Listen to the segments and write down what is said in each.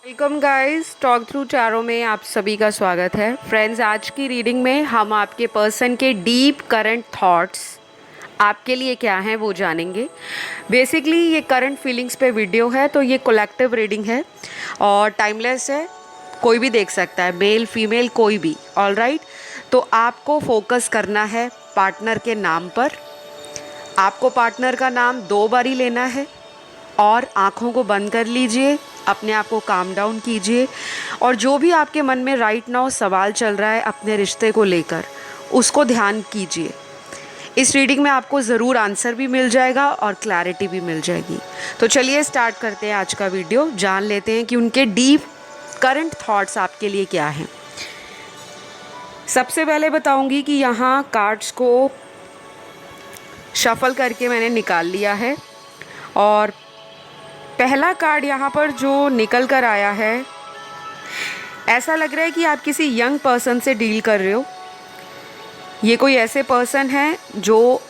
Welcome guys, talk through tarot में आप सभी का स्वागत है। फ्रेंड्स, आज की रीडिंग में हम आपके पर्सन के डीप करंट थॉट्स आपके लिए क्या हैं वो जानेंगे। बेसिकली ये करंट फीलिंग्स पे वीडियो है, तो ये कलेक्टिव रीडिंग है और टाइमलेस है। कोई भी देख सकता है, मेल फीमेल कोई भी। ऑल राइट, तो आपको फोकस करना है पार्टनर के नाम पर। आपको पार्टनर का नाम 2 बारी लेना है और आँखों को बंद कर लीजिए, अपने आप को काम डाउन कीजिए और जो भी आपके मन में राइट नाउ सवाल चल रहा है अपने रिश्ते को लेकर, उसको ध्यान कीजिए। इस रीडिंग में आपको ज़रूर आंसर भी मिल जाएगा और क्लैरिटी भी मिल जाएगी। तो चलिए स्टार्ट करते हैं आज का वीडियो। जान लेते हैं कि उनके डीप करंट थॉट्स आपके लिए क्या हैं। सबसे पहले बताऊंगी कि यहाँ कार्ड्स को शफल करके मैंने निकाल लिया है और पहला कार्ड यहाँ पर जो निकल कर आया है, ऐसा लग रहा है कि आप किसी यंग पर्सन से डील कर रहे हो। ये कोई ऐसे पर्सन है जो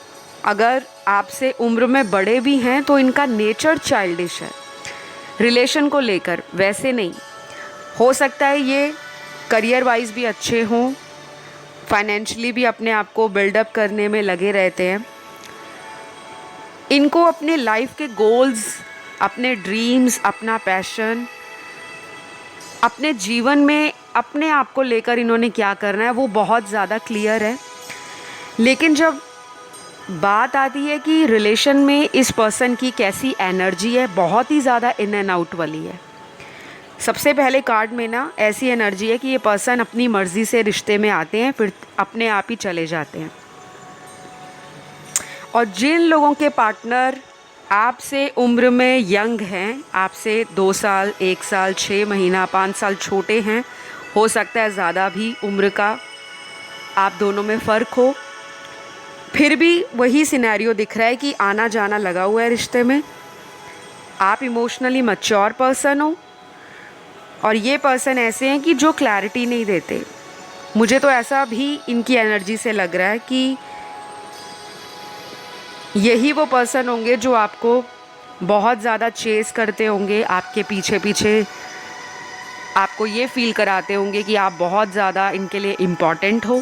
अगर आपसे उम्र में बड़े भी हैं तो इनका नेचर चाइल्डिश है रिलेशन को लेकर। वैसे नहीं, हो सकता है ये करियर वाइज भी अच्छे हों, फाइनेंशियली भी अपने आप को बिल्डअप करने में लगे रहते हैं। इनको अपने लाइफ के गोल्स, अपने ड्रीम्स, अपना पैशन, अपने जीवन में अपने आप को लेकर इन्होंने क्या करना है वो बहुत ज़्यादा क्लियर है। लेकिन जब बात आती है कि रिलेशन में इस पर्सन की कैसी एनर्जी है, बहुत ही ज़्यादा इन एंड आउट वाली है। सबसे पहले कार्ड में ना ऐसी एनर्जी है कि ये पर्सन अपनी मर्ज़ी से रिश्ते में आते हैं, फिर अपने आप ही चले जाते हैं। और जिन लोगों के पार्टनर आपसे उम्र में यंग हैं, आपसे 2 साल, 1 साल, 6 महीना, 5 साल छोटे हैं, हो सकता है ज़्यादा भी उम्र का आप दोनों में फ़र्क हो, फिर भी वही सिनेरियो दिख रहा है कि आना जाना लगा हुआ है रिश्ते में। आप इमोशनली मैच्योर पर्सन हो और ये पर्सन ऐसे हैं कि जो क्लैरिटी नहीं देते। मुझे तो ऐसा भी इनकी एनर्जी से लग रहा है कि यही वो पर्सन होंगे जो आपको बहुत ज़्यादा चेस करते होंगे, आपके पीछे पीछे आपको ये फील कराते होंगे कि आप बहुत ज़्यादा इनके लिए इम्पॉर्टेंट हो।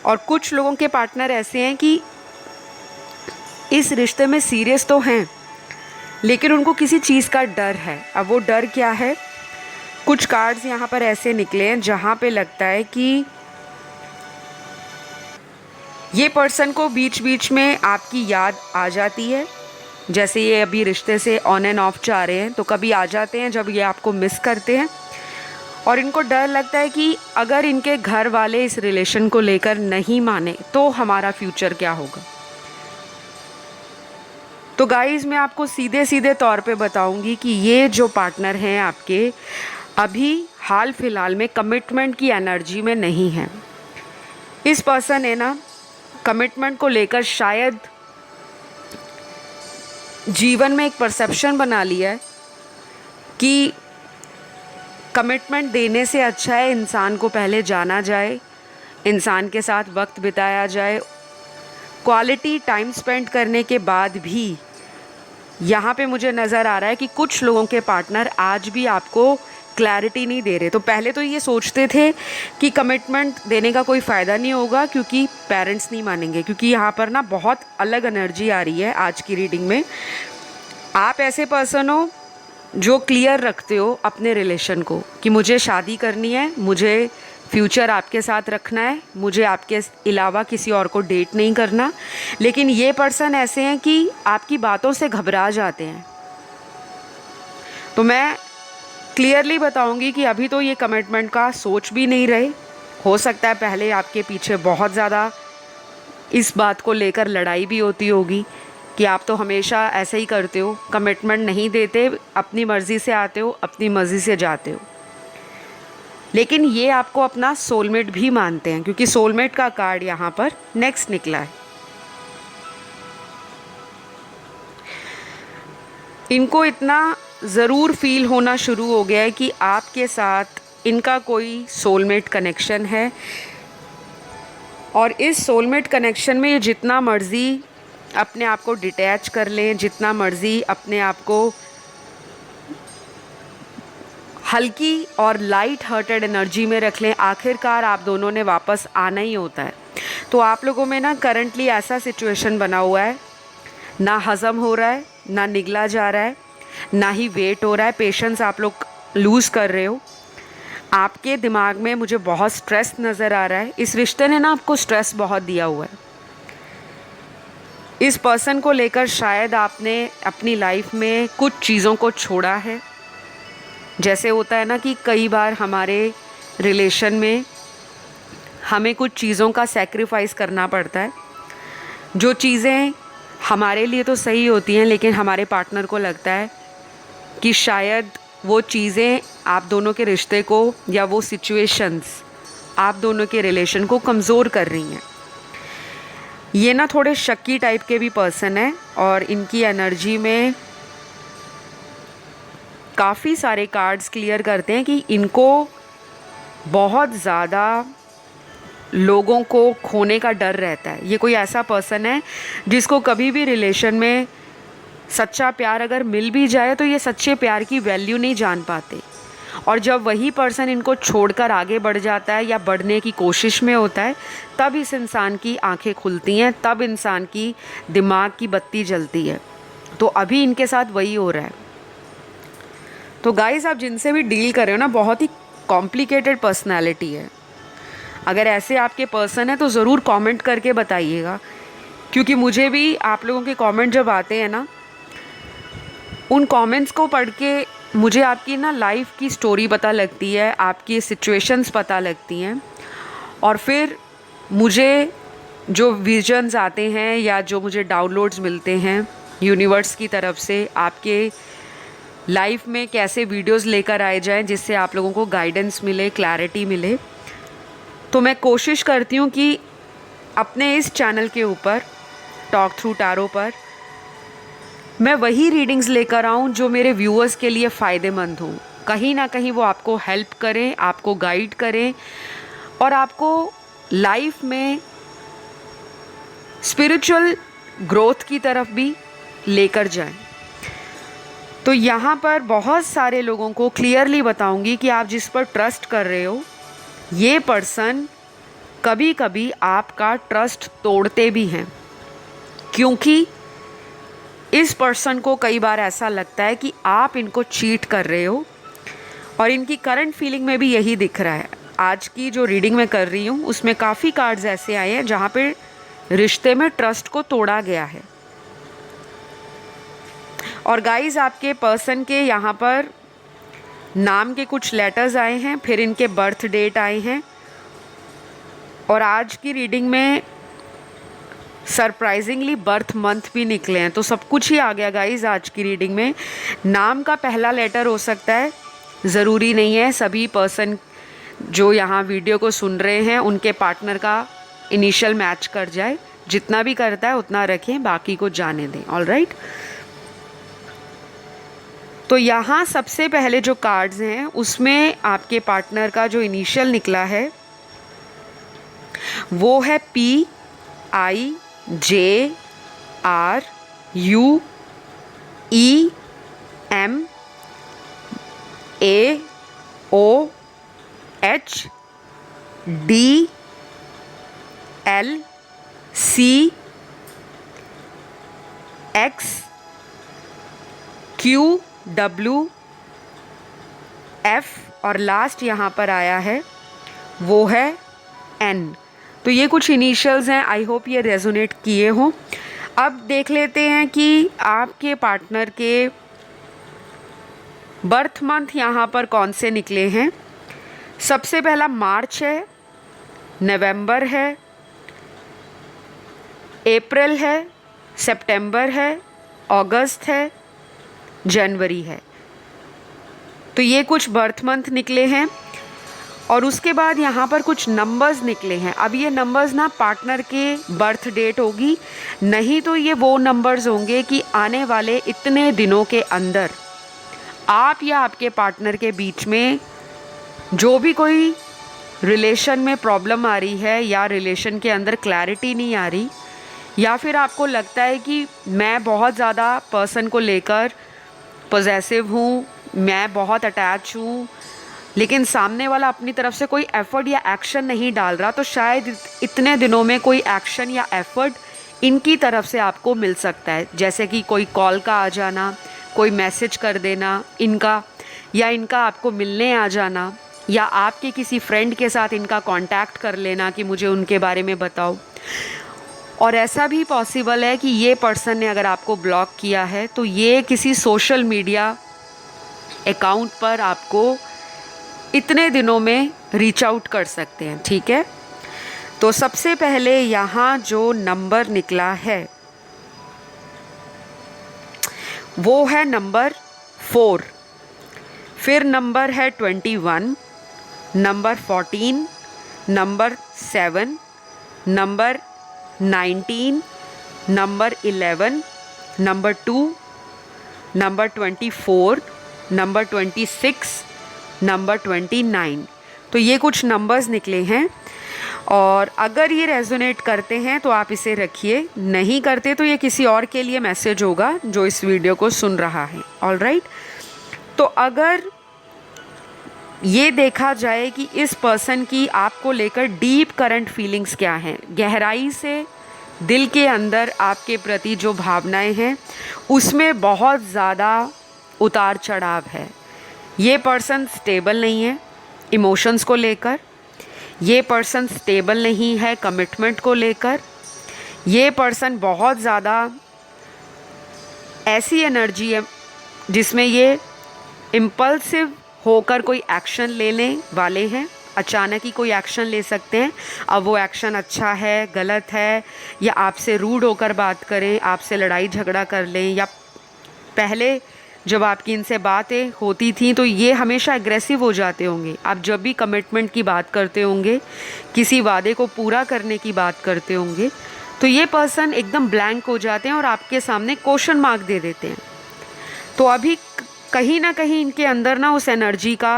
और कुछ लोगों के पार्टनर ऐसे हैं कि इस रिश्ते में सीरियस तो हैं लेकिन उनको किसी चीज़ का डर है। अब वो डर क्या है? कुछ कार्ड्स यहाँ पर ऐसे निकले हैं जहाँ पे लगता है कि ये पर्सन को बीच बीच में आपकी याद आ जाती है। जैसे ये अभी रिश्ते से ऑन एंड ऑफ जा रहे हैं तो कभी आ जाते हैं जब ये आपको मिस करते हैं और इनको डर लगता है कि अगर इनके घर वाले इस रिलेशन को लेकर नहीं माने तो हमारा फ्यूचर क्या होगा। तो गाइस, मैं आपको सीधे सीधे तौर पे बताऊंगी कि ये जो पार्टनर हैं आपके, अभी हाल फिलहाल में कमिटमेंट की एनर्जी में नहीं है। इस पर्सन ने ना कमिटमेंट को लेकर शायद जीवन में एक परसेप्शन बना लिया है कि कमिटमेंट देने से अच्छा है इंसान को पहले जाना जाए, इंसान के साथ वक्त बिताया जाए, क्वालिटी टाइम स्पेंड करने के बाद भी। यहाँ पे मुझे नज़र आ रहा है कि कुछ लोगों के पार्टनर आज भी आपको क्लैरिटी नहीं दे रहे। तो पहले तो ये सोचते थे कि कमिटमेंट देने का कोई फ़ायदा नहीं होगा क्योंकि पेरेंट्स नहीं मानेंगे, क्योंकि यहाँ पर ना बहुत अलग एनर्जी आ रही है आज की रीडिंग में। आप ऐसे पर्सन हो जो क्लियर रखते हो अपने रिलेशन को कि मुझे शादी करनी है, मुझे फ्यूचर आपके साथ रखना है, मुझे आपके अलावा किसी और को डेट नहीं करना। लेकिन ये पर्सन ऐसे हैं कि आपकी बातों से घबरा जाते हैं। तो मैं क्लियरली बताऊंगी कि अभी तो ये कमिटमेंट का सोच भी नहीं रहे। हो सकता है पहले आपके पीछे बहुत ज़्यादा इस बात को लेकर लड़ाई भी होती होगी कि आप तो हमेशा ऐसे ही करते हो, कमिटमेंट नहीं देते, अपनी मर्ज़ी से आते हो, अपनी मर्ज़ी से जाते हो। लेकिन ये आपको अपना सोलमेट भी मानते हैं क्योंकि सोलमेट का कार्ड यहाँ पर नेक्स्ट निकला है। इनको इतना ज़रूर फील होना शुरू हो गया है कि आपके साथ इनका कोई सोलमेट कनेक्शन है और इस सोलमेट कनेक्शन में ये जितना मर्ज़ी अपने आप को डिटैच कर लें, जितना मर्ज़ी अपने आप को हल्की और लाइट हार्टेड एनर्जी में रख लें। आखिरकार आप दोनों ने वापस आना ही होता है। तो आप लोगों में ना करंटली ऐसा सिचुएशन बना हुआ है, ना हज़म हो रहा है, ना निगला जा रहा है, ना ही वेट हो रहा है। पेशेंस आप लोग लूज़ कर रहे हो। आपके दिमाग में मुझे बहुत स्ट्रेस नज़र आ रहा है। इस रिश्ते ने ना आपको स्ट्रेस बहुत दिया हुआ है। इस पर्सन को लेकर शायद आपने अपनी लाइफ में कुछ चीज़ों को छोड़ा है। जैसे होता है ना कि कई बार हमारे रिलेशन में हमें कुछ चीज़ों का सैक्रिफाइस करना पड़ता है। जो चीज़ें हमारे लिए तो सही होती हैं, लेकिन हमारे पार्टनर को लगता है कि शायद वो चीज़ें आप दोनों के रिश्ते को या वो सिचुएशंस आप दोनों के रिलेशन को कमज़ोर कर रही हैं। ये ना थोड़े शक्की टाइप के भी पर्सन है और इनकी एनर्जी में काफ़ी सारे कार्ड्स क्लियर करते हैं कि इनको बहुत ज़्यादा लोगों को खोने का डर रहता है। ये कोई ऐसा पर्सन है जिसको कभी भी रिलेशन में सच्चा प्यार अगर मिल भी जाए तो ये सच्चे प्यार की वैल्यू नहीं जान पाते। और जब वही पर्सन इनको छोड़कर आगे बढ़ जाता है या बढ़ने की कोशिश में होता है, तब इस इंसान की आंखें खुलती हैं, तब इंसान की दिमाग की बत्ती जलती है। तो अभी इनके साथ वही हो रहा है। तो गाइस, आप जिनसे भी डील कर रहे हो ना, बहुत ही कॉम्प्लिकेटेड पर्सनैलिटी है। अगर ऐसे आपके पर्सन है तो ज़रूर कमेंट करके बताइएगा, क्योंकि मुझे भी आप लोगों के कमेंट जब आते हैं ना, उन कमेंट्स को पढ़ के मुझे आपकी ना लाइफ की स्टोरी पता लगती है, आपकी सिचुएशंस पता लगती हैं। और फिर मुझे जो विजन्स आते हैं या जो मुझे डाउनलोड्स मिलते हैं यूनिवर्स की तरफ से, आपके लाइफ में कैसे वीडियोस लेकर आए जाएं जिससे आप लोगों को गाइडेंस मिले, क्लैरिटी मिले। तो मैं कोशिश करती हूँ कि अपने इस चैनल के ऊपर, टॉक थ्रू टैरो पर, मैं वही रीडिंग्स लेकर आऊँ जो मेरे व्यूअर्स के लिए फ़ायदेमंद हों। कहीं ना कहीं वो आपको हेल्प करें, आपको गाइड करें और आपको लाइफ में स्पिरिचुअल ग्रोथ की तरफ भी लेकर जाएं। तो यहाँ पर बहुत सारे लोगों को क्लियरली बताऊंगी कि आप जिस पर ट्रस्ट कर रहे हो, ये पर्सन कभी कभी आपका ट्रस्ट तोड़ते भी हैं, क्योंकि इस पर्सन को कई बार ऐसा लगता है कि आप इनको चीट कर रहे हो। और इनकी करंट फीलिंग में भी यही दिख रहा है। आज की जो रीडिंग मैं कर रही हूँ उसमें काफ़ी कार्ड्स ऐसे आए हैं जहाँ पे रिश्ते में ट्रस्ट को तोड़ा गया है। और गाइस, आपके पर्सन के यहाँ पर नाम के कुछ लेटर्स आए हैं, फिर इनके बर्थ डेट आए हैं, और आज की रीडिंग में सरप्राइजिंगली बर्थ मंथ भी निकले हैं। तो सब कुछ ही आ गया गाइस आज की रीडिंग में। नाम का पहला लेटर हो सकता है, ज़रूरी नहीं है सभी पर्सन जो यहाँ वीडियो को सुन रहे हैं उनके पार्टनर का इनिशियल मैच कर जाए। जितना भी करता है उतना रखें, बाकी को जाने दें। ऑलराइट, तो यहाँ सबसे पहले जो कार्ड्स हैं उसमें आपके पार्टनर का जो इनिशियल निकला है वो है PIJRUEMAOHDLCXQWF और लास्ट यहाँ पर आया है वो है N। तो ये कुछ इनिशियल्स हैं, आई होप ये रेजोनेट किए हों। अब देख लेते हैं कि आपके पार्टनर के बर्थ मंथ यहाँ पर कौन से निकले हैं। सबसे पहला मार्च है, नवंबर है, अप्रैल है, सितंबर है, अगस्त है, जनवरी है। तो ये कुछ बर्थ मंथ निकले हैं। और उसके बाद यहाँ पर कुछ नंबर्स निकले हैं। अब ये नंबर्स ना पार्टनर के बर्थ डेट होगी, नहीं तो ये वो नंबर्स होंगे कि आने वाले इतने दिनों के अंदर आप या आपके पार्टनर के बीच में जो भी कोई रिलेशन में प्रॉब्लम आ रही है या रिलेशन के अंदर क्लैरिटी नहीं आ रही, या फिर आपको लगता है कि मैं बहुत ज़्यादा पर्सन को लेकर पॉजेसिव हूँ, मैं बहुत अटैच हूँ, लेकिन सामने वाला अपनी तरफ से कोई एफ़र्ट या एक्शन नहीं डाल रहा, तो शायद इतने दिनों में कोई एक्शन या एफ़र्ट इनकी तरफ से आपको मिल सकता है। जैसे कि कोई कॉल का आ जाना, कोई मैसेज कर देना इनका, या इनका आपको मिलने आ जाना, या आपके किसी फ्रेंड के साथ इनका कांटेक्ट कर लेना कि मुझे उनके बारे में बताओ। और ऐसा भी पॉसिबल है कि ये पर्सन ने अगर आपको ब्लॉक किया है तो ये किसी सोशल मीडिया अकाउंट पर आपको इतने दिनों में रीच आउट कर सकते हैं। ठीक है, तो सबसे पहले यहाँ जो नंबर निकला है वो है नंबर 4, फिर नंबर है 21, number 14, number 7, number 19, number 11, number 2, number 24, number 26, number 29। तो ये कुछ नंबर्स निकले हैं, और अगर ये रेजोनेट करते हैं तो आप इसे रखिए, नहीं करते तो ये किसी और के लिए मैसेज होगा जो इस वीडियो को सुन रहा है। ऑलराइट, तो अगर ये देखा जाए कि इस पर्सन की आपको लेकर डीप करंट फीलिंग्स क्या हैं, गहराई से दिल के अंदर आपके प्रति जो भावनाएं हैं उसमें बहुत ज़्यादा उतार चढ़ाव है। ये पर्सन स्टेबल नहीं है इमोशंस को लेकर, ये पर्सन स्टेबल नहीं है कमिटमेंट को लेकर, ये पर्सन बहुत ज़्यादा ऐसी एनर्जी है जिसमें ये इम्पल्सिव होकर कोई एक्शन लेने वाले हैं, अचानक ही कोई एक्शन ले सकते हैं। अब वो एक्शन अच्छा है, गलत है, या आपसे रूड होकर बात करें, आपसे लड़ाई झगड़ा कर लें, या पहले जब आपकी इनसे बातें होती थी तो ये हमेशा एग्रेसिव हो जाते होंगे। आप जब भी कमिटमेंट की बात करते होंगे, किसी वादे को पूरा करने की बात करते होंगे, तो ये पर्सन एकदम ब्लैंक हो जाते हैं और आपके सामने क्वेश्चन मार्क दे देते हैं। तो अभी कहीं ना कहीं इनके अंदर ना उस एनर्जी का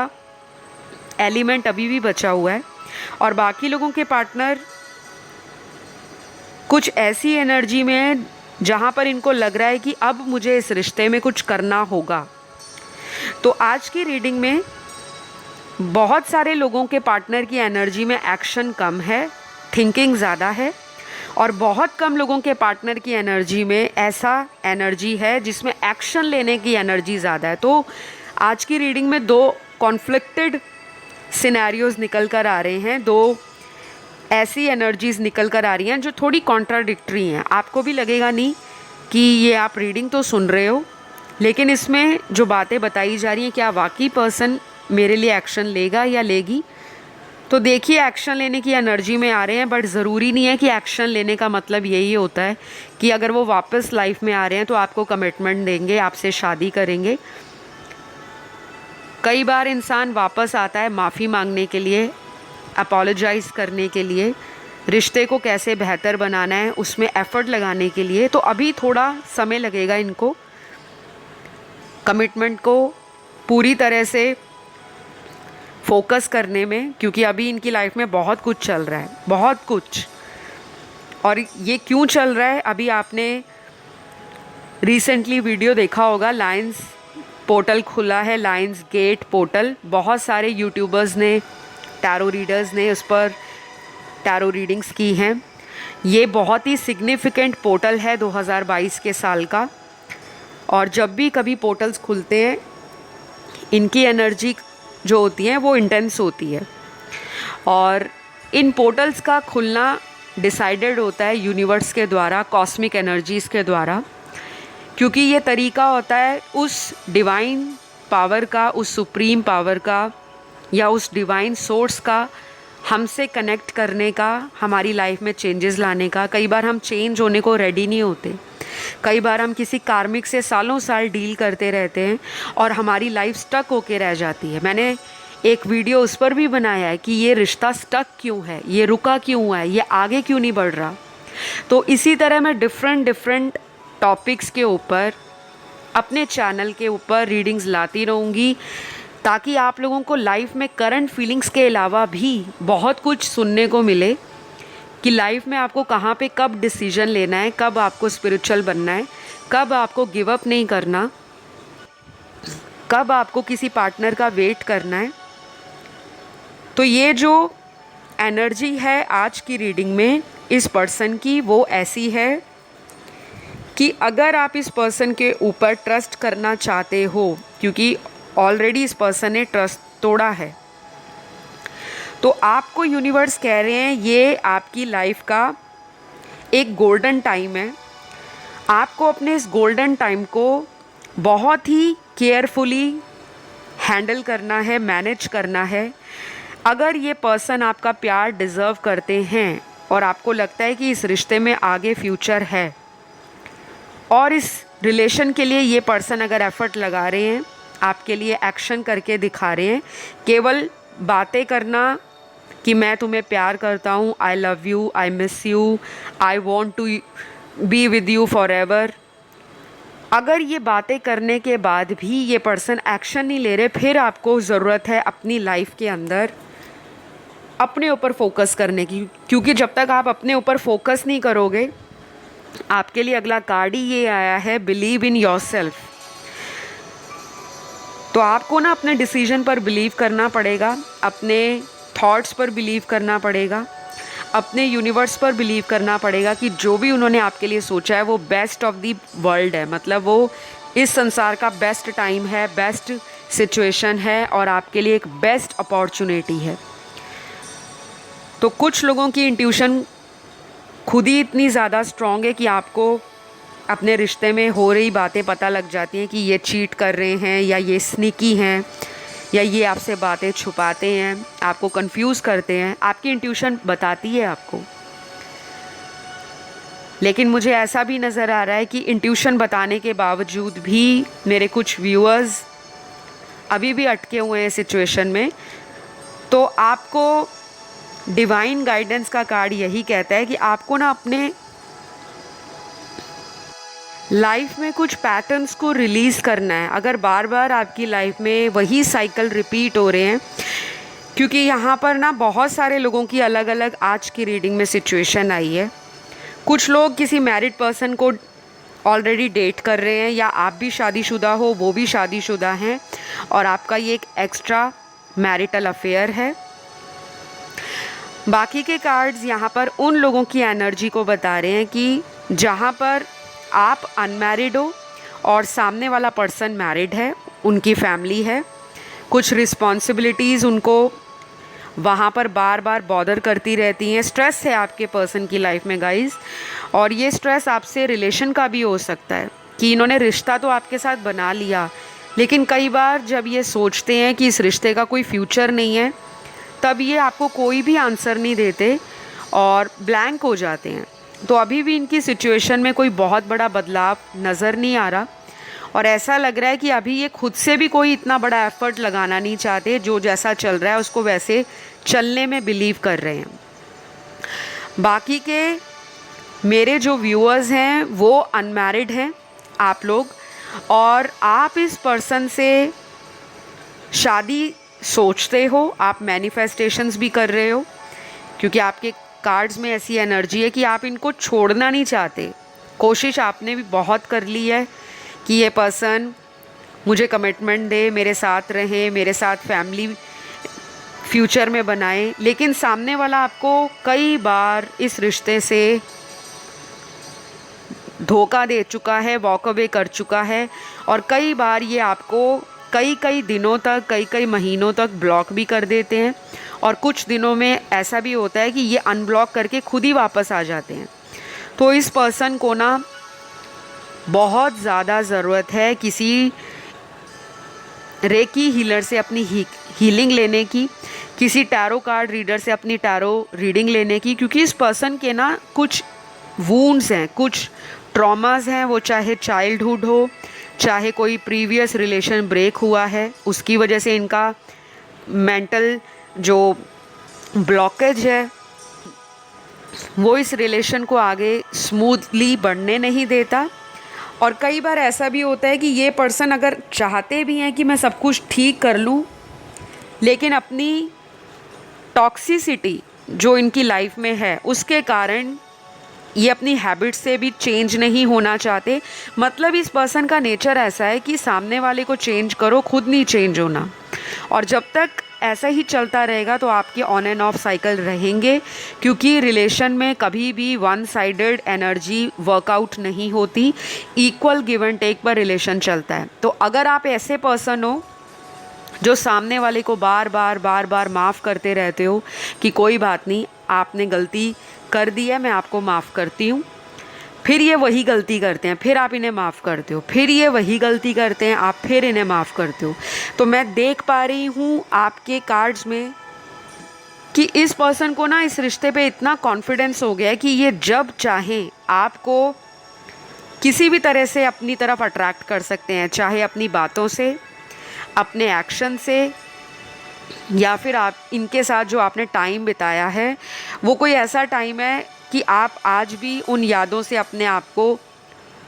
एलिमेंट अभी भी बचा हुआ है, और बाकी लोगों के पार्टनर कुछ ऐसी एनर्जी में है जहाँ पर इनको लग रहा है कि अब मुझे इस रिश्ते में कुछ करना होगा। तो आज की रीडिंग में बहुत सारे लोगों के पार्टनर की एनर्जी में एक्शन कम है, थिंकिंग ज़्यादा है, और बहुत कम लोगों के पार्टनर की एनर्जी में ऐसा एनर्जी है जिसमें एक्शन लेने की एनर्जी ज़्यादा है। तो आज की रीडिंग में 2 कॉन्फ्लिक्टेड सिनेरियोज़ निकल कर आ रहे हैं, 2 ऐसी एनर्जीज़ निकल कर आ रही हैं जो थोड़ी कॉन्ट्राडिक्टरी हैं। आपको भी लगेगा नहीं कि ये आप रीडिंग तो सुन रहे हो, लेकिन इसमें जो बातें बताई जा रही हैं क्या वाकई पर्सन मेरे लिए एक्शन लेगा या लेगी। तो देखिए, एक्शन लेने की एनर्जी में आ रहे हैं, बट ज़रूरी नहीं है कि एक्शन लेने का मतलब यही होता है कि अगर वो वापस लाइफ में आ रहे हैं तो आपको कमिटमेंट देंगे, आपसे शादी करेंगे। कई बार इंसान वापस आता है माफ़ी मांगने के लिए, अपोलोजाइज़ करने के लिए, रिश्ते को कैसे बेहतर बनाना है उसमें एफ़र्ट लगाने के लिए। तो अभी थोड़ा समय लगेगा इनको कमिटमेंट को पूरी तरह से फोकस करने में, क्योंकि अभी इनकी लाइफ में बहुत कुछ चल रहा है, बहुत कुछ। और ये क्यों चल रहा है, अभी आपने रिसेंटली वीडियो देखा होगा, लायंस पोर्टल खुला है, लायंस गेट पोर्टल। बहुत सारे यूट्यूबर्स ने, टैरो रीडर्स ने उस पर टैरो रीडिंग्स की हैं। ये बहुत ही सिग्निफिकेंट पोर्टल है 2022 के साल का, और जब भी कभी पोर्टल्स खुलते हैं इनकी एनर्जी जो होती है वो इंटेंस होती है, और इन पोर्टल्स का खुलना डिसाइडेड होता है यूनिवर्स के द्वारा, कॉस्मिक एनर्जीज़ के द्वारा, क्योंकि ये तरीका होता है उस डिवाइन पावर का, उस सुप्रीम पावर का, या उस डिवाइन सोर्स का हमसे कनेक्ट करने का, हमारी लाइफ में चेंजेस लाने का। कई बार हम चेंज होने को रेडी नहीं होते, कई बार हम किसी कार्मिक से सालों साल डील करते रहते हैं और हमारी लाइफ स्टक होके रह जाती है। मैंने एक वीडियो उस पर भी बनाया है कि ये रिश्ता स्टक क्यों है, ये रुका क्यों है, ये आगे क्यों नहीं बढ़ रहा। तो इसी तरह मैं डिफरेंट टॉपिक्स के ऊपर अपने चैनल के ऊपर रीडिंग्स लाती रहूँगी, ताकि आप लोगों को लाइफ में करंट फीलिंग्स के अलावा भी बहुत कुछ सुनने को मिले कि लाइफ में आपको कहाँ पे कब डिसीजन लेना है, कब आपको स्पिरिचुअल बनना है, कब आपको गिव अप नहीं करना, कब आपको किसी पार्टनर का वेट करना है। तो ये जो एनर्जी है आज की रीडिंग में इस पर्सन की, वो ऐसी है कि अगर आप इस पर्सन के ऊपर ट्रस्ट करना चाहते हो, क्योंकि ऑलरेडी इस पर्सन ने ट्रस्ट तोड़ा है, तो आपको यूनिवर्स कह रहे हैं ये आपकी लाइफ का एक गोल्डन टाइम है। आपको अपने इस गोल्डन टाइम को बहुत ही केयरफुली हैंडल करना है, मैनेज करना है। अगर ये पर्सन आपका प्यार डिज़र्व करते हैं और आपको लगता है कि इस रिश्ते में आगे फ्यूचर है, और इस रिलेशन के लिए ये पर्सन अगर एफ़र्ट लगा रहे हैं, आपके लिए एक्शन करके दिखा रहे हैं, केवल बातें करना कि मैं तुम्हें प्यार करता हूँ, I love you, I miss you, I want to be with you forever, अगर ये बातें करने के बाद भी ये पर्सन एक्शन नहीं ले रहे, फिर आपको ज़रूरत है अपनी लाइफ के अंदर अपने ऊपर फोकस करने की। क्योंकि जब तक आप अपने ऊपर फोकस नहीं करोगे, आपके लिए अगला कार्ड ही ये आया है, बिलीव इन योरसेल्फ। तो आपको ना अपने डिसीजन पर बिलीव करना पड़ेगा, अपने थॉट्स पर बिलीव करना पड़ेगा, अपने यूनिवर्स पर बिलीव करना पड़ेगा कि जो भी उन्होंने आपके लिए सोचा है वो बेस्ट ऑफ द वर्ल्ड है, मतलब वो इस संसार का बेस्ट टाइम है, बेस्ट सिचुएशन है और आपके लिए एक बेस्ट अपॉर्चुनिटी है। तो कुछ लोगों की इंट्यूशन खुद ही इतनी ज़्यादा स्ट्रॉन्ग है कि आपको अपने रिश्ते में हो रही बातें पता लग जाती हैं कि ये चीट कर रहे हैं, या ये स्नीकी हैं, या ये आपसे बातें छुपाते हैं, आपको कंफ्यूज करते हैं। आपकी इंट्यूशन बताती है आपको। लेकिन मुझे ऐसा भी नज़र आ रहा है कि इंट्यूशन बताने के बावजूद भी मेरे कुछ व्यूअर्स अभी भी अटके हुए हैं सिचुएशन में। तो आपको डिवाइन गाइडेंस का कार्ड यही कहता है कि आपको ना अपने लाइफ में कुछ पैटर्न्स को रिलीज़ करना है। अगर बार बार आपकी लाइफ में वही साइकिल रिपीट हो रहे हैं, क्योंकि यहाँ पर ना बहुत सारे लोगों की अलग अलग आज की रीडिंग में सिचुएशन आई है। कुछ लोग किसी मैरिड पर्सन को ऑलरेडी डेट कर रहे हैं, या आप भी शादीशुदा हो, वो भी शादीशुदा हैं, और आपका ये एक एक्स्ट्रा मैरिटल अफेयर है। बाकी के कार्ड्स यहाँ पर उन लोगों की एनर्जी को बता रहे हैं कि जहाँ पर आप अनमैरिड हो और सामने वाला पर्सन मैरिड है, उनकी फैमिली है, कुछ रिस्पॉन्सिबिलिटीज़ उनको वहाँ पर बार बार बॉदर करती रहती हैं। स्ट्रेस है आपके पर्सन की लाइफ में गाइस, और ये स्ट्रेस आपसे रिलेशन का भी हो सकता है कि इन्होंने रिश्ता तो आपके साथ बना लिया, लेकिन कई बार जब ये सोचते हैं कि इस रिश्ते का कोई फ्यूचर नहीं है, तब ये आपको कोई भी आंसर नहीं देते और ब्लैंक हो जाते हैं। तो अभी भी इनकी सिचुएशन में कोई बहुत बड़ा बदलाव नज़र नहीं आ रहा, और ऐसा लग रहा है कि अभी ये खुद से भी कोई इतना बड़ा एफर्ट लगाना नहीं चाहते, जो जैसा चल रहा है उसको वैसे चलने में बिलीव कर रहे हैं। बाकी के मेरे जो व्यूअर्स हैं वो अनमैरिड हैं आप लोग, और आप इस पर्सन से शादी सोचते हो, आप मैनिफेस्टेशंस भी कर रहे हो, क्योंकि आपके कार्ड्स में ऐसी एनर्जी है कि आप इनको छोड़ना नहीं चाहते। कोशिश आपने भी बहुत कर ली है कि ये पर्सन मुझे कमिटमेंट दे, मेरे साथ रहे, मेरे साथ फैमिली फ्यूचर में बनाए, लेकिन सामने वाला आपको कई बार इस रिश्ते से धोखा दे चुका है, वॉक अवे कर चुका है, और कई बार ये आपको कई दिनों तक, कई महीनों तक ब्लॉक भी कर देते हैं, और कुछ दिनों में ऐसा भी होता है कि ये अनब्लॉक करके खुद ही वापस आ जाते हैं। तो इस पर्सन को ना बहुत ज़्यादा ज़रूरत है किसी रेकी हीलर से अपनी हीलिंग लेने की, किसी टैरो कार्ड रीडर से अपनी टैरो रीडिंग लेने की, क्योंकि इस पर्सन के ना कुछ वूंड्स हैं, कुछ ट्रॉमास हैं, वो चाहे चाइल्डहुड हो, चाहे कोई प्रीवियस रिलेशन ब्रेक हुआ है, उसकी वजह से इनका मेंटल जो ब्लॉकेज है वो इस रिलेशन को आगे स्मूथली बढ़ने नहीं देता। और कई बार ऐसा भी होता है कि ये पर्सन अगर चाहते भी हैं कि मैं सब कुछ ठीक कर लूँ, लेकिन अपनी टॉक्सिसिटी जो इनकी लाइफ में है उसके कारण ये अपनी हैबिट से भी चेंज नहीं होना चाहते। मतलब इस पर्सन का नेचर ऐसा है कि सामने वाले को चेंज करो, खुद नहीं चेंज होना। और जब तक ऐसा ही चलता रहेगा तो आपके ऑन एंड ऑफ साइकिल रहेंगे, क्योंकि रिलेशन में कभी भी वन साइडेड एनर्जी वर्कआउट नहीं होती, इक्वल गिव एंड टेक पर रिलेशन चलता है। तो अगर आप ऐसे पर्सन हो जो सामने वाले को बार बार माफ़ करते रहते हो कि कोई बात नहीं, आपने गलती कर दी है, मैं आपको माफ़ करती हूँ, फिर ये वही गलती करते हैं, फिर आप इन्हें माफ़ करते हो, फिर ये वही गलती करते हैं, आप फिर इन्हें माफ़ करते हो, तो मैं देख पा रही हूँ आपके कार्ड्स में कि इस पर्सन को ना इस रिश्ते पे इतना कॉन्फिडेंस हो गया है कि ये जब चाहें आपको किसी भी तरह से अपनी तरफ अट्रैक्ट कर सकते हैं, चाहे अपनी बातों से, अपने एक्शन से, या फिर आप इनके साथ जो आपने टाइम बिताया है वो कोई ऐसा टाइम है कि आप आज भी उन यादों से अपने आप को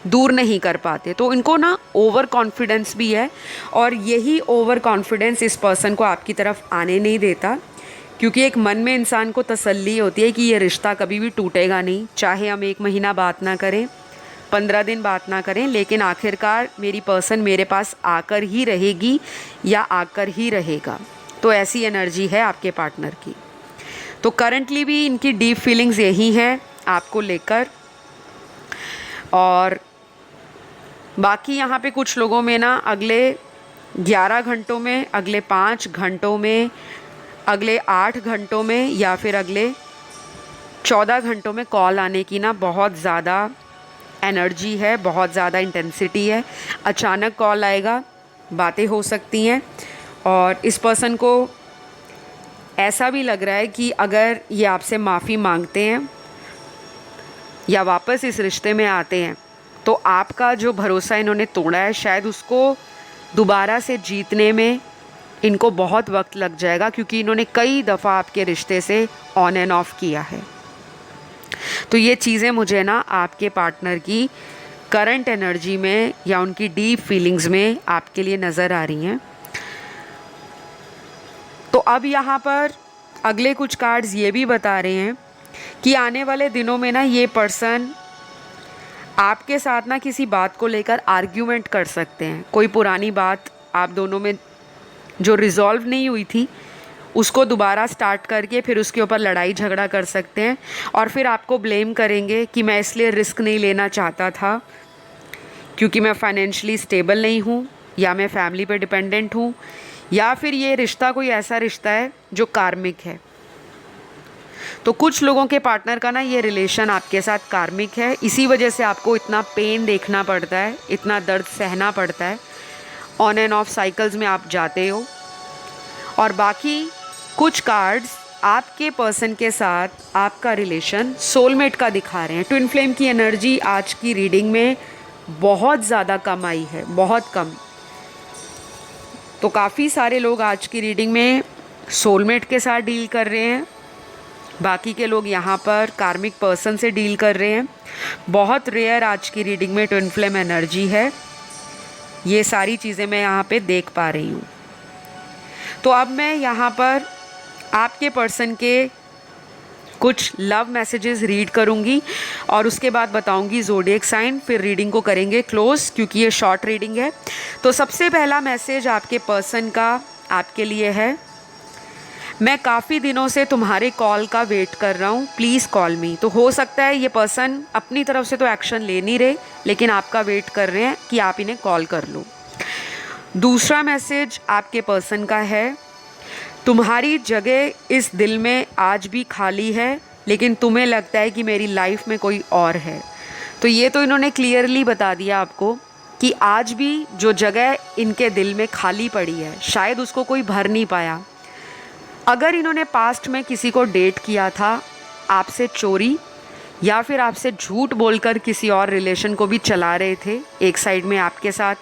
दूर नहीं कर पाते। तो इनको ना ओवर कॉन्फिडेंस भी है, और यही ओवर कॉन्फिडेंस इस पर्सन को आपकी तरफ आने नहीं देता, क्योंकि एक मन में इंसान को तसल्ली होती है कि ये रिश्ता कभी भी टूटेगा नहीं, चाहे हम 1 महीना बात ना करें, 15 दिन बात ना करें, लेकिन आखिरकार मेरी पर्सन मेरे पास आकर ही रहेगी या आकर ही रहेगा। तो ऐसी एनर्जी है आपके पार्टनर की। तो करंटली भी इनकी डीप फीलिंग्स यही हैं आपको लेकर। और बाकी यहाँ पे कुछ लोगों में ना अगले 11 घंटों में, अगले 5 घंटों में, अगले 8 घंटों में, या फिर अगले 14 घंटों में कॉल आने की ना बहुत ज़्यादा एनर्जी है, बहुत ज़्यादा इंटेंसिटी है। अचानक कॉल आएगा, बातें हो सकती हैं, और इस पर्सन को ऐसा भी लग रहा है कि अगर ये आपसे माफ़ी मांगते हैं या वापस इस रिश्ते में आते हैं तो आपका जो भरोसा इन्होंने तोड़ा है, शायद उसको दोबारा से जीतने में इनको बहुत वक्त लग जाएगा, क्योंकि इन्होंने कई दफ़ा आपके रिश्ते से ऑन एंड ऑफ किया है। तो ये चीज़ें मुझे ना आपके पार्टनर की करंट एनर्जी में या उनकी डीप फीलिंग्स में आपके लिए नज़र आ रही हैं। तो अब यहाँ पर अगले कुछ कार्ड्स ये भी बता रहे हैं कि आने वाले दिनों में ना ये पर्सन आपके साथ ना किसी बात को लेकर आर्ग्यूमेंट कर सकते हैं। कोई पुरानी बात आप दोनों में जो रिजॉल्व नहीं हुई थी उसको दोबारा स्टार्ट करके फिर उसके ऊपर लड़ाई झगड़ा कर सकते हैं, और फिर आपको ब्लेम करेंगे कि मैं इसलिए रिस्क नहीं लेना चाहता था क्योंकि मैं फाइनेंशियली स्टेबल नहीं हूँ, या मैं फैमिली पे डिपेंडेंट हूँ, या फिर ये रिश्ता कोई ऐसा रिश्ता है जो कार्मिक है। तो कुछ लोगों के पार्टनर का ना ये रिलेशन आपके साथ कार्मिक है, इसी वजह से आपको इतना पेन देखना पड़ता है, इतना दर्द सहना पड़ता है, ऑन एंड ऑफ साइकिल्स में आप जाते हो। और बाकी कुछ कार्ड्स आपके पर्सन के साथ आपका रिलेशन सोलमेट का दिखा रहे हैं। ट्विन फ्लेम की एनर्जी आज की रीडिंग में बहुत ज़्यादा कम आई है, बहुत कम। तो काफ़ी सारे लोग आज की रीडिंग में सोलमेट के साथ डील कर रहे हैं, बाकी के लोग यहाँ पर कार्मिक पर्सन से डील कर रहे हैं। बहुत रेयर आज की रीडिंग में ट्विन फ्लेम एनर्जी है। ये सारी चीज़ें मैं यहाँ पे देख पा रही हूँ। तो अब मैं यहाँ पर आपके पर्सन के कुछ लव मैसेजेस रीड करूँगी और उसके बाद बताऊँगी ज़ोडिएक साइन, फिर रीडिंग को करेंगे क्लोज, क्योंकि ये शॉर्ट रीडिंग है। तो सबसे पहला मैसेज आपके पर्सन का आपके लिए है, मैं काफ़ी दिनों से तुम्हारे कॉल का वेट कर रहा हूँ, प्लीज़ कॉल मी। तो हो सकता है ये पर्सन अपनी तरफ से तो एक्शन ले नहीं रहे, लेकिन आपका वेट कर रहे हैं कि आप इन्हें कॉल कर लो। दूसरा मैसेज आपके पर्सन का है, तुम्हारी जगह इस दिल में आज भी खाली है, लेकिन तुम्हें लगता है कि मेरी लाइफ में कोई और है। तो ये तो इन्होंने क्लियरली बता दिया आपको कि आज भी जो जगह इनके दिल में खाली पड़ी है, शायद उसको कोई भर नहीं पाया। अगर इन्होंने पास्ट में किसी को डेट किया था आपसे चोरी, या फिर आपसे झूठ बोलकर किसी और रिलेशन को भी चला रहे थे एक साइड में आपके साथ,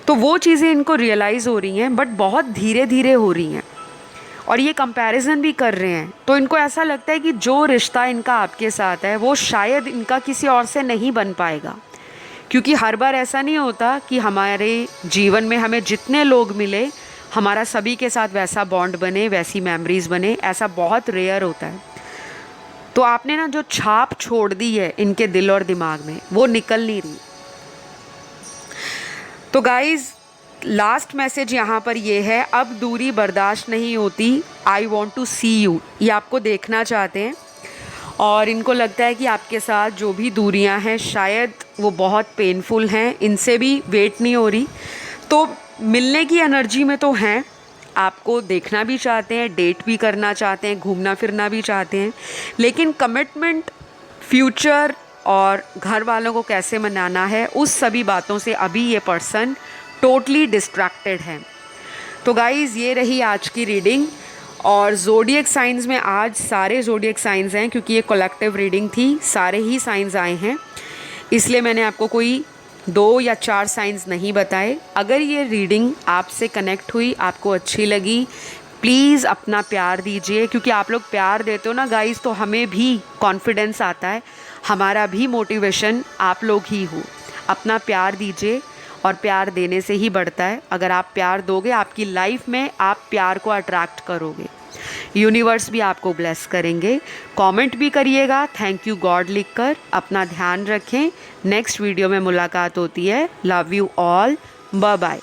तो वो चीज़ें इनको रियलाइज़ हो रही हैं, बट बहुत धीरे धीरे हो रही हैं, और ये कंपैरिजन भी कर रहे हैं। तो इनको ऐसा लगता है कि जो रिश्ता इनका आपके साथ है वो शायद इनका किसी और से नहीं बन पाएगा, क्योंकि हर बार ऐसा नहीं होता कि हमारे जीवन में हमें जितने लोग मिले हमारा सभी के साथ वैसा बॉन्ड बने, वैसी मेमोरीज़ बने, ऐसा बहुत रेयर होता है। तो आपने ना जो छाप छोड़ दी है इनके दिल और दिमाग में, वो निकल नहीं रही। तो गाइज़, लास्ट मैसेज यहाँ पर ये है, अब दूरी बर्दाश्त नहीं होती, I want to see you. ये आपको देखना चाहते हैं और इनको लगता है कि आपके साथ जो भी दूरियाँ हैं शायद वो बहुत पेनफुल हैं, इनसे भी वेट नहीं हो रही। तो मिलने की एनर्जी में तो हैं, आपको देखना भी चाहते हैं, डेट भी करना चाहते हैं, घूमना फिरना भी चाहते हैं, लेकिन कमिटमेंट, फ्यूचर और घर वालों को कैसे मनाना है, उस सभी बातों से अभी ये पर्सन टोटली डिस्ट्रैक्टेड है। तो गाइज़, ये रही आज की रीडिंग। और ज़ोडिएक साइंस में आज सारे ज़ोडिएक साइंस हैं, क्योंकि ये कलेक्टिव रीडिंग थी, सारे ही साइंस आए हैं, इसलिए मैंने आपको कोई 2 या 4 साइंस नहीं बताए। अगर ये रीडिंग आपसे कनेक्ट हुई, आपको अच्छी लगी, प्लीज़ अपना प्यार दीजिए, क्योंकि आप लोग प्यार देते हो ना गाइज़, तो हमें भी कॉन्फिडेंस आता है, हमारा भी मोटिवेशन आप लोग ही हो। अपना प्यार दीजिए और प्यार देने से ही बढ़ता है। अगर आप प्यार दोगे, आपकी लाइफ में आप प्यार को अट्रैक्ट करोगे, यूनिवर्स भी आपको ब्लेस करेंगे। कमेंट भी करिएगा थैंक यू गॉड लिखकर। अपना ध्यान रखें, नेक्स्ट वीडियो में मुलाकात होती है। Love you all, bye bye.